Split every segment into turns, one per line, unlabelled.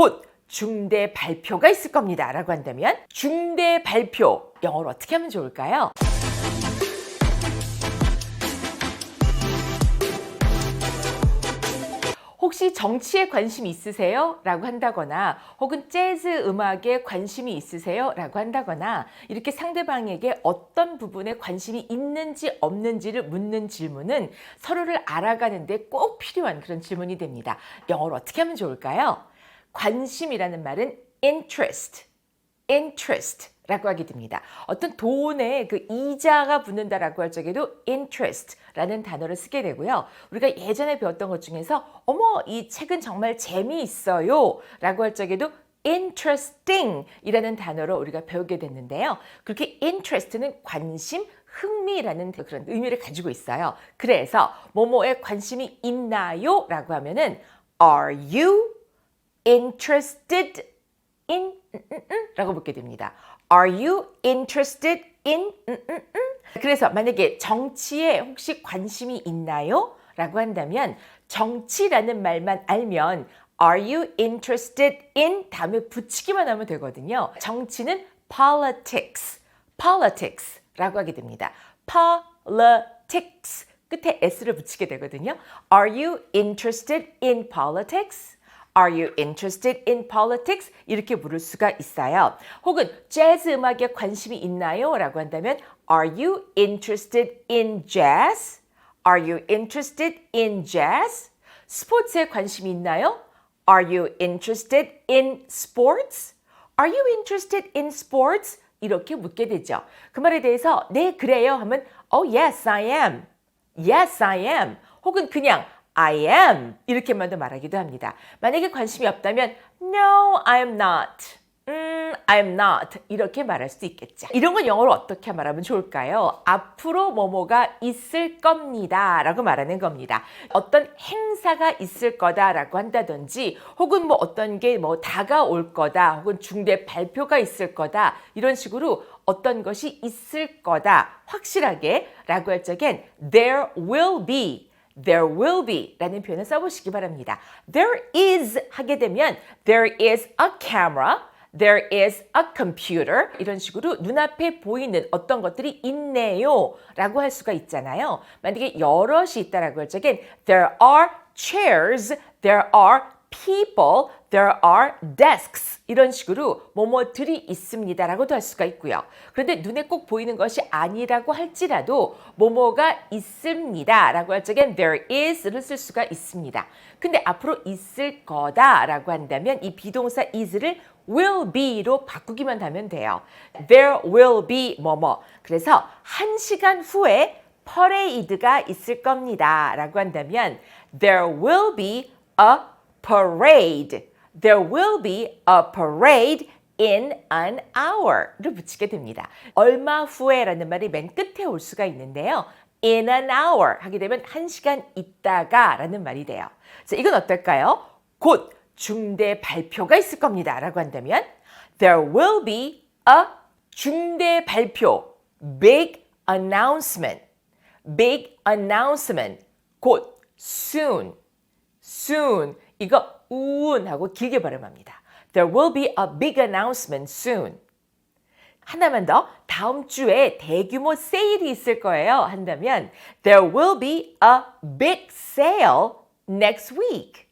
곧 중대 발표가 있을 겁니다 라고 한다면 중대 발표 영어로 어떻게 하면 좋을까요? 혹시 정치에 관심이 있으세요? 라고 한다거나 혹은 재즈 음악에 관심이 있으세요? 라고 한다거나 이렇게 상대방에게 어떤 부분에 관심이 있는지 없는지를 묻는 질문은 서로를 알아가는 데 꼭 필요한 그런 질문이 됩니다. 영어로 어떻게 하면 좋을까요? 관심이라는 말은 interest 라고 하게 됩니다. 어떤 돈에 그 이자가 붙는다라고 할 적에도 interest라는 단어를 쓰게 되고요. 우리가 예전에 배웠던 것 중에서 어머 이 책은 정말 재미있어요 라고 할 적에도 interesting 이라는 단어로 우리가 배우게 됐는데요. 그렇게 interest는 관심, 흥미라는 그런 의미를 가지고 있어요. 그래서 뭐뭐에 관심이 있나요? 라고 하면은 Are you interested in 라고 묻게 됩니다. Are you interested in? 그래서 만약에 정치에 혹시 관심이 있나요? 라고 한다면 정치라는 말만 알면 Are you interested in? 다음에 붙이기만 하면 되거든요. 정치는 politics 라고 하게 됩니다. politics 끝에 s를 붙이게 되거든요. Are you interested in politics? Are you interested in politics? 이렇게 물을 수가 있어요. 혹은 재즈 음악에 관심이 있나요? 라고 한다면 Are you interested in jazz? Are you interested in jazz? 스포츠에 관심이 있나요? Are you interested in sports? Are you interested in sports? 이렇게 묻게 되죠. 그 말에 대해서 네 그래요 하면 Oh yes I am. Yes I am. 혹은 그냥 I am 이렇게만도 말하기도 합니다. 만약에 관심이 없다면 No, I am not. I am not 이렇게 말할 수도 있겠죠. 이런 건 영어로 어떻게 말하면 좋을까요? 앞으로 뭐뭐가 있을 겁니다 라고 말하는 겁니다. 어떤 행사가 있을 거다라고 한다든지 혹은 뭐 어떤 게 뭐 다가올 거다 혹은 중대 발표가 있을 거다 이런 식으로 어떤 것이 있을 거다 확실하게 라고 할 적엔 there will be 라는 표현을 써보시기 바랍니다. There is 하게 되면 there is a camera, there is a computer 이런 식으로 눈앞에 보이는 어떤 것들이 있네요 라고 할 수가 있잖아요. 만약에 여럿이 있다라고 할 적엔 there are chairs, there are people, there are desks 이런 식으로 뭐뭐들이 있습니다 라고도 할 수가 있고요. 그런데 눈에 꼭 보이는 것이 아니라고 할지라도 뭐뭐가 있습니다 라고 할 적엔 there is를 쓸 수가 있습니다. 근데 앞으로 있을 거다 라고 한다면 이 비동사 is를 will be로 바꾸기만 하면 돼요. There will be 뭐뭐. 그래서 1시간 후에 퍼레이드가 있을 겁니다 라고 한다면 there will be a parade. There will be a parade in an hour를 붙이게 됩니다. 얼마 후에라는 말이 맨 끝에 올 수가 있는데요. In an hour 하게 되면 1시간 있다가 라는 말이 돼요. 자, 이건 어떨까요? 곧 중대 발표가 있을 겁니다 라고 한다면 There will be a 중대 발표 Big announcement 곧 soon 이거 우운 하고 길게 발음합니다. There will be a big announcement soon. 하나만 더 다음 주에 대규모 세일이 있을 거예요 한다면 There will be a big sale next week.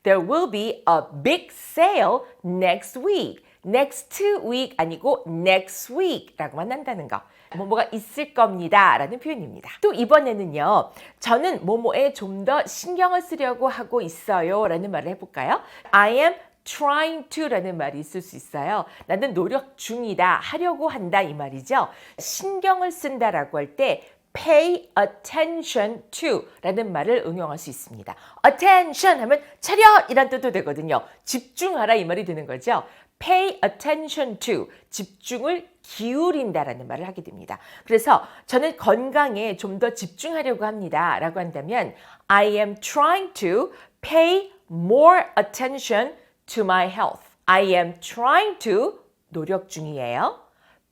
There will be a big sale next week. next week 아니고 next week라고만 한다는 거. 뭐뭐가 있을 겁니다 라는 표현입니다. 또 이번에는요. 저는 뭐뭐에 좀 더 신경을 쓰려고 하고 있어요 라는 말을 해볼까요? I am trying to 라는 말이 있을 수 있어요. 나는 노력 중이다, 하려고 한다 이 말이죠. 신경을 쓴다라고 할 때 pay attention to 라는 말을 응용할 수 있습니다. attention 하면 차렷 이란 뜻도 되거든요. 집중하라 이 말이 되는 거죠. pay attention to, 집중을 기울인다라는 말을 하게 됩니다. 그래서 저는 건강에 좀 더 집중하려고 합니다 라고 한다면 I am trying to pay more attention to my health. I am trying to, 노력 중이에요.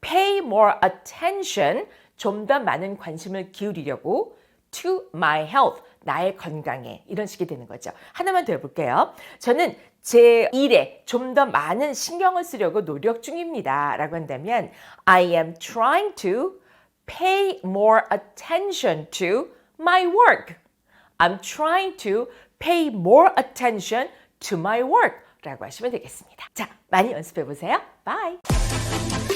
pay more attention, 좀 더 많은 관심을 기울이려고 to my health, 나의 건강에 이런 식이 되는 거죠. 하나만 더 해볼게요. 저는 제 일에 좀 더 많은 신경을 쓰려고 노력 중입니다. 라고 한다면 I am trying to pay more attention to my work. I'm trying to pay more attention to my work. 라고 하시면 되겠습니다. 자, 많이 연습해 보세요. Bye!